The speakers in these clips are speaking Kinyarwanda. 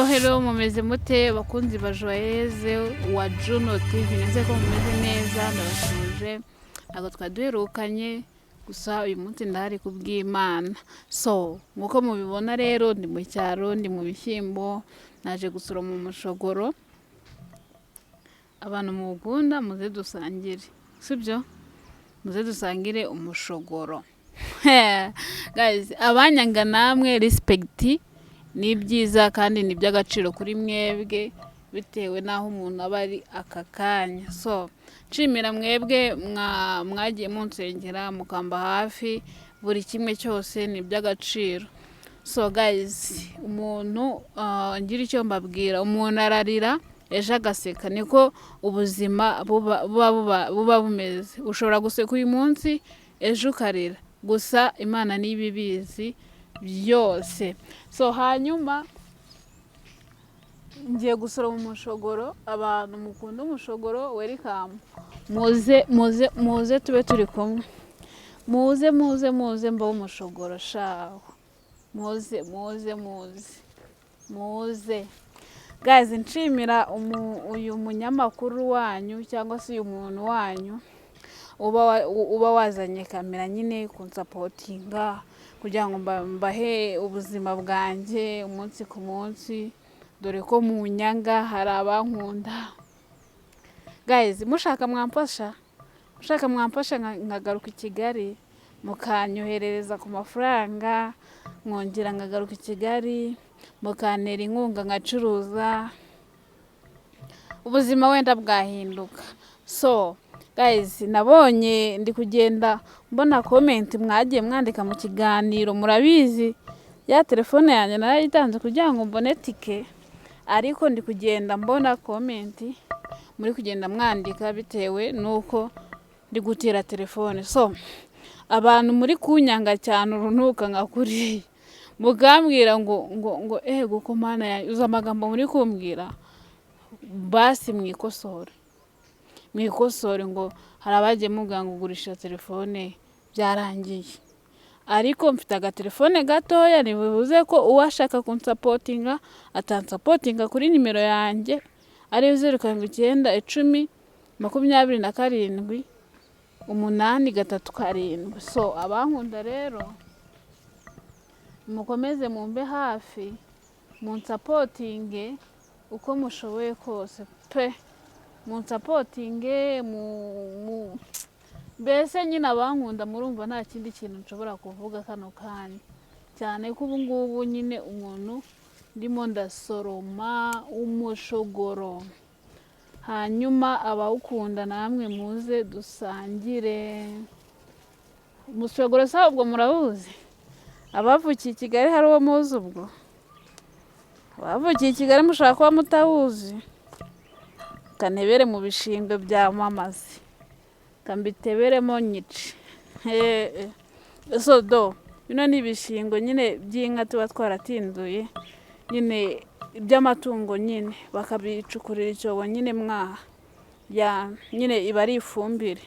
Hello mumeze mute bakunzi ba Joyeuse wa Juno TV neze ko mumeze neza ndabashuje ntabwo twaduherukanye gusa uyu munsi ndahari kubw'Imana so nkuko mubibona rero ndi mu cyaro ndi mu bishyimbo naje gusoroma umushogoro abantu mugunda muze dusangire sibyo muze dusangire umushogoro guys abanyanga namwe respect ni byiza kandi ni by'agaciro kuri mwebwe bitewe naho umuntu aba ari aka kanya so nshimira mwebwe mwagiye munsengera mukamba hafi buri kimwe cyose ni by'agaciro so guys umuntu ngira icyo mbabwira umuntu ararira ejo agaseka niko ubuzima buba bumeze ushobora guseka uyu munsi ejo ukarira gusa Imana nibibizi byose so hanyuma ngiye gusoroma umushogoro abantu mukunda umushogoro welcome muze tube turi kumwe muze mbaho umushogoro shaho muze guys nshimira uyu munyamakuru wanyu cyangwa se uyu muntu wanyu uba wazanye kamera nyine kunsapotinga kugira ngo mbahe ubuzima bwanjye umunsi ku munsi dore ko mu nyanga hari abankunda guys mushaka mwamfasha nkagaruka i Kigali mukanyoherereza ku mafaranga mwongera nkagaruka i Kigali mukantera inkunga ngacuruza ubuzima wenda bwahinduka so guys nabonye ndi kugenda mbona comment mwagiye mwandika mu kiganiro murabizi ya telefone yanjye narayitanze kugira ngo mbone tike ariko ndi kugenda mbona comment muri kugenda mwandika bitewe nuko ndi gutira telefone so abantu muri kunyanga cyane urunuka ngakuri mugambwira ngo guko mana ya uza amagambo muri kumbwira basi mwikosore ngo hari abagiye muganga ugurisha telefone byarangiye ariko mfite agatelefone gatoya nibivuze ko uwashaka kunsapotinga atansapotinga kuri nimero yanjye ari 071027 so abankunda rero mukomeze mumbe hafi munsapotinge uko mushoboye kose pe munsapotinge mbese nyine abankunda murumva nta kindi kintu nshobora kuvuga kano kanya cyane ko ubu ngubu nyine umuntu ndimo ndasoroma umushogoro hanyuma abawukunda namwe muze dusangire umushogoro sa ubwo murabuzi abavukiye i Kigali hari uwo muzi ubwo abavukiye i Kigali mushaka kuba mutawuzi kanebere mu bishingwe bya mamazi kambiteberemo nyici so do ni ibishingo nyine by'inka tuba twaratinduye nyine by'amatungo nyine bakabicukurira icyobo nyine ya nyine iba ari ifumbire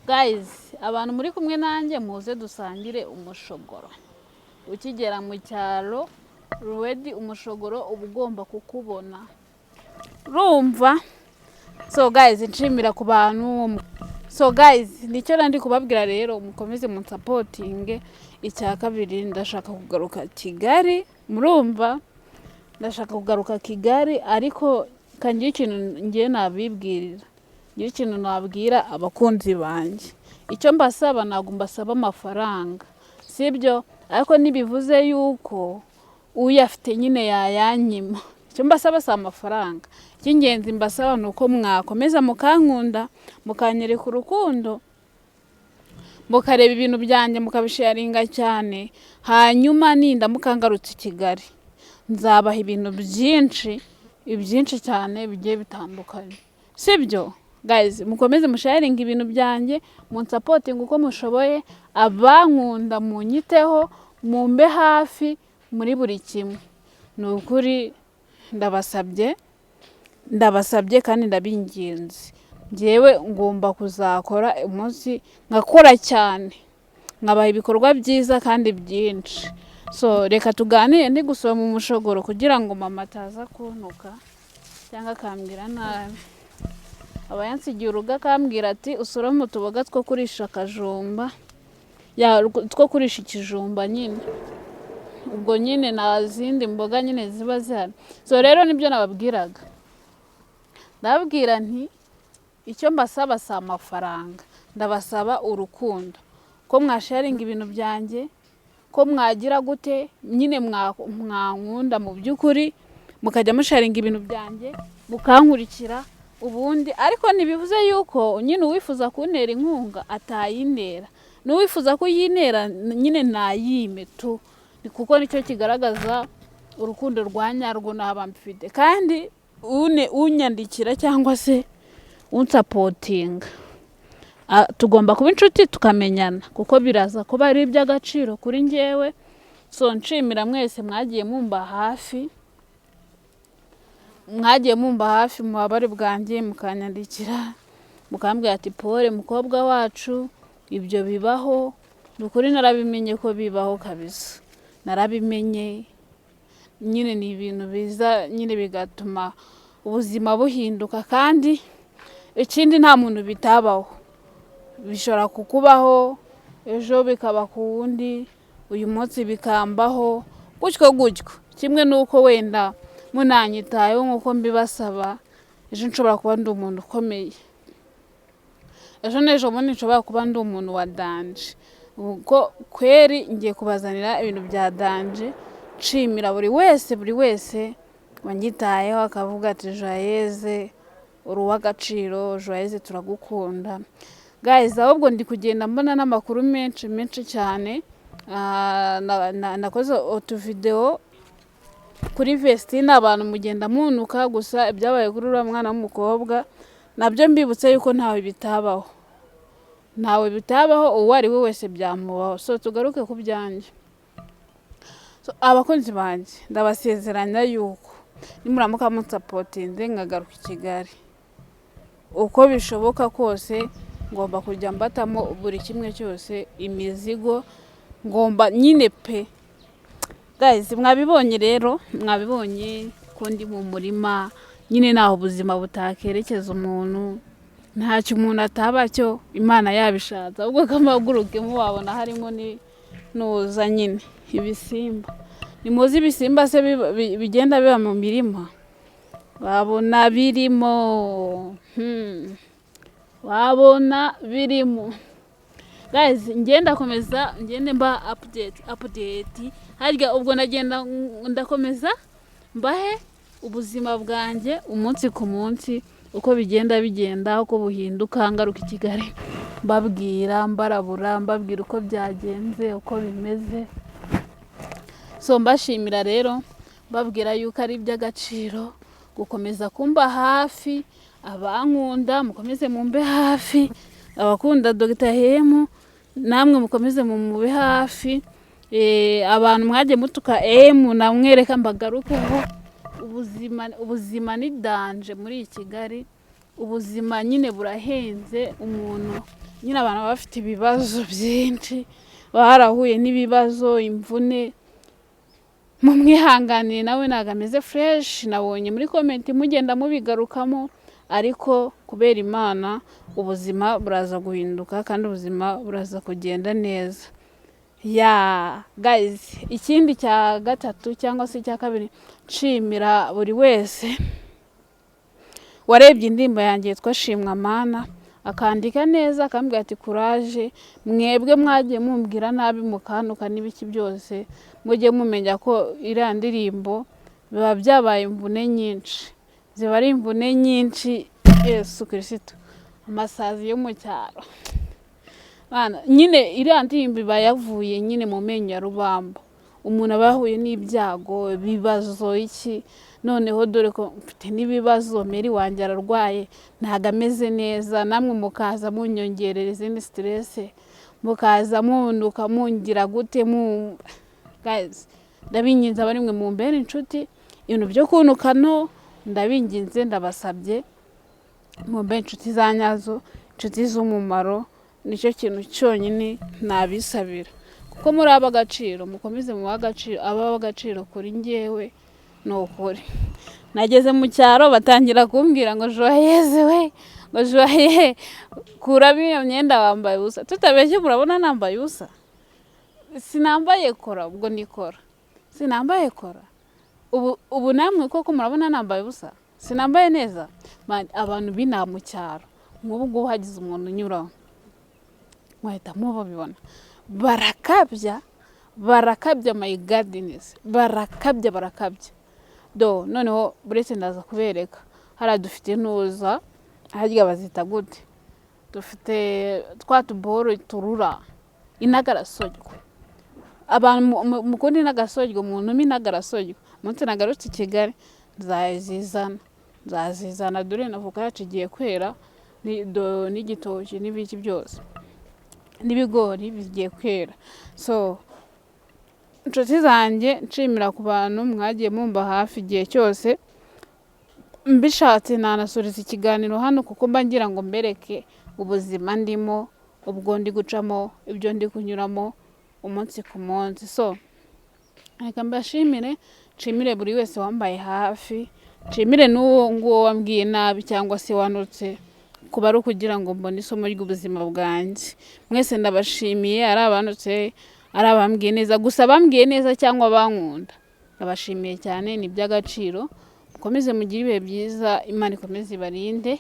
guys abantu muri kumwe nanjye muze dusangire umushogoro ukigera mu cyaro ruwedi umushogoro uba ugomba kukubona rumva so guys nshimira ku bantu so guys nicyo nandi kubabwira rero mukomeze munsapotinge icya kabiri ndashaka kugaruka Kigali murumva ndashaka kugaruka Kigali ariko kangira ikintu ngiye nabibwirira ngira ikintu nabwira abakunzi banjye icyo mbasaba ntabwo mbasaba amafaranga sibyo ariko nibivuze yuko uyafite nyine yayanyima icyo mbasaba si amafaranga icy'ingenzi mbasaba ni uko mwakomeza mukankunda mukanyereka urukundo mukareba ibintu byanjye mukabisharinga cyane hanyuma ninda mukangarutse i Kigali nzabaha ibintu byinshi cyane bigiye bitandukanye sibyo guys mukomeze musharinga ibintu byanjye munsapotinga uko mushoboye abankunda munyiteho mumbe hafi muri buri kimwe ni ukuri ndabasabye kandi ndabinginze njyewe ngomba kuzakora umunsi ngakora cyane nkabaha ibikorwa byiza kandi byinshi so reka tuganire ndi gusoma umushogoro kugira ngo mama ataza kuntuka cyangwa akambwira nabi. aba yansigiye urugo akambwira ati usorome utuboga two kurisha akajumba, two kurisha ikijumba nyine, ubwo nyine nta zindi mboga nyine ziba zihari. So rero nibyo nababwiraga, ndababwira nti icyo mbasaba si amafaranga, ndabasaba urukundo, ko mwasharinga ibintu byanjye, ko mwagira gute nyine mwankunda mu by'ukuri, mukajya musharinga ibintu byanjye, mukankurikira ubundi. Ariko ntibivuze yuko nyine uwifuza kuntera inkunga atayintera, n'uwifuza kuyintera nyine nayime tu, kuko nicyo kigaragaza urukundo rwa nyarwo naba mfite. Kandi unyandikira cyangwa se unsapotinga, tugomba kuba inshuti tukamenyana, kuko biraza kuba ari iby'agaciro kuri njyewe. So nshimira mwese mwagiye mumba hafi, mu bubabare bwanjye, mukanyandikira mukambwira ati Pole mukobwa wacu ibyo bibaho. Nukuri narabimenye ko bibaho kabisa, narabimenye nyine. Ni ibintu biza nyine bigatuma ubuzima buhinduka, kandi ikindi nta muntu bitabaho, bishobora kukubaho ejo bikaba ku wundi, uyu munsi bikambaho gutyo gutyo. Kimwe nuko wenda munanyitayeho nkuko mbibasaba, ejo nshobora kuba ndi umuntu ukomeye, ejo n'ejo bundi nshobora kuba ndi umuntu wa danje. Ubwo kweri ngiye kubazanira ibintu bya danje. Nshimira buri wese wanyitayeho akavuga ati Joyeuse uri uw'agaciro, Joyeuse turagukunda. Guys, ahubwo ndi kugenda mbona n'amakuru menshi cyane. Nakoze utuvideo kuri Vestine, abantu mugenda munuka, gusa ibyabaye kuri uriya mwana w'umukobwa nabyo mbibutse yuko ntawe bitabaho, uwo ari we wese byamubaho. So tugaruke ku byanjye. So abakunzi banjye ndabasezeranya yuko nimuramuka munsapotinze nkagaruka i Kigali, uko bishoboka kose ngomba kujya mbatamo buri kimwe cyose, imizigo ngomba nyine pe. Guys, mwabibonye rero, mwabibonye ko ndi mu murima nyine, naho ubuzima butakerekeza umuntu, ntacyo umuntu ataba cyo Imana yabishatse. Ahubwo kamaguruke mubabona harimo nuza nyine ibisimba. Nimuzi ibisimba se bigenda biba mu mirima, babona birimo Guys, ngenda komeza ngende mba update harya, ubwo nagenda ndakomeza mbahe ubuzima bwanjye umunsi ku munsi, uko bigenda uko buhinduka. Ngaruka i Kigali mbabwira, mbarabura, mbabwira uko byagenze, uko bimeze. So mbashimira rero, mbabwira yuko ari iby'agaciro gukomeza kumba hafi. Abankunda mukomeze mumbe hafi, abakunda Dr. Hemu namwe mukomeze mumube hafi. Abantu mwaje mutuka namwereka mbagarukeho. Ubuzima ni danje muri Kigali, ubuzima nyine burahenze. Umuntu nyine, abantu bafite ibibazo byinshi, barahuye n'ibibazo, imvune, mumwihanganire nawe nagameze fresh. Nabonye muri comment mugenda mubigarukamo, ariko kubera Imana ubuzima buraza guhinduka, kandi ubuzima buraza kugenda neza. Guys, ikindi cya gatatu cyangwa se cya kabiri, nshimira buri wese warebye indirimbo yanjye yitwa Shimwa Mana, akandika neza, akambwira ati courage. Mwebwe mwagiye mumbwira nabi mukanuka n'ibiki byose, mujye mumenya ko iriya ndirimbo biba byabaye imvune nyinshi, ziba ari imvune nyinshi. Yesu Kristo, amasazi yo mu cyaro nyine, iriya ndirimbo iba yavuye nyine mu menyo ya rubamba. Umuntu aba yahuye n'ibyago, ibibazo iki, noneho dore ko mfite n'ibibazo, Meri wanjye ararwaye, ntago ameze neza, namwe mukaza munyongerera izindi stress, mukaza munduka mungira gute Guys, ndabinginze abari mwe mumbere inshuti, ibintu byo kunuka no, ndabinginze ndabasabye mumbe inshuti za nyazo, inshuti z'umumaro. Nicyo kintu cyonyine nabisabira. ko muri ab'agaciro mukomeze mu ab'agaciro kuri njyewe ni ukuri. Nageze mu cyaro batangira kumbwira ngo Joyeuse we, ngo Joye kuramo iyo myenda wambaye ubusa. Tutabeshye murabona nambaye ubusa? Sinambaye kora, ubwo nikora. Sinambaye kora. Ubu namwe koko murabona nambaye ubusa? Sinambaye neza? Abantu b'inaha mu cyaro nk'ubu ngubu hagize umuntu unyuraho mwahita mubabibona. Barakabya my goodness, barakabya. Noneho buretse ndaza kubereka. Hariya dufite nuza, harya bazita gute? Dufite twa tuboro turura, inagarasoryo. Abantu mukunda inagarasoryo, umuntu inagarasoryo. Umunsi nagarutse i Kigali nzazizana dore navuga yacu igiye kwera n'igitoki n'ibiki byose. N'ibigori bigiye kwera. So inshuti zanjye nshimira ku bantu mwagiye mumba hafi igihe cyose. Mbishatse nanasuriza ikiganiro hano kuko mba ngira ngo mbereke ubuzima ndimo, ubwo ndi gucamo, ibyo ndi kunyuramo umunsi ku munsi. So reka mbashimire, nshimire buri wese wambaye hafi, nshimire n'uwo nguwo wambwiye nabi cyangwa se wanutse, kuba ari ukugira ngo mbone isomo ry'ubuzima bwanjye. Mwese ndabashimiye, ari abanutse, ari abambwiye neza, gusa bambwiye neza cyangwa bankunda ndabashimiye cyane, ni by'agaciro. Mukomeze mugire ibihe byiza, Imana ikomeze ibarinde.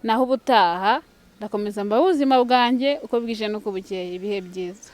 Naho ubutaha ndakomeza mba ubuzima bwanjye uko bwije n'uko bukeye. Ibihe byiza.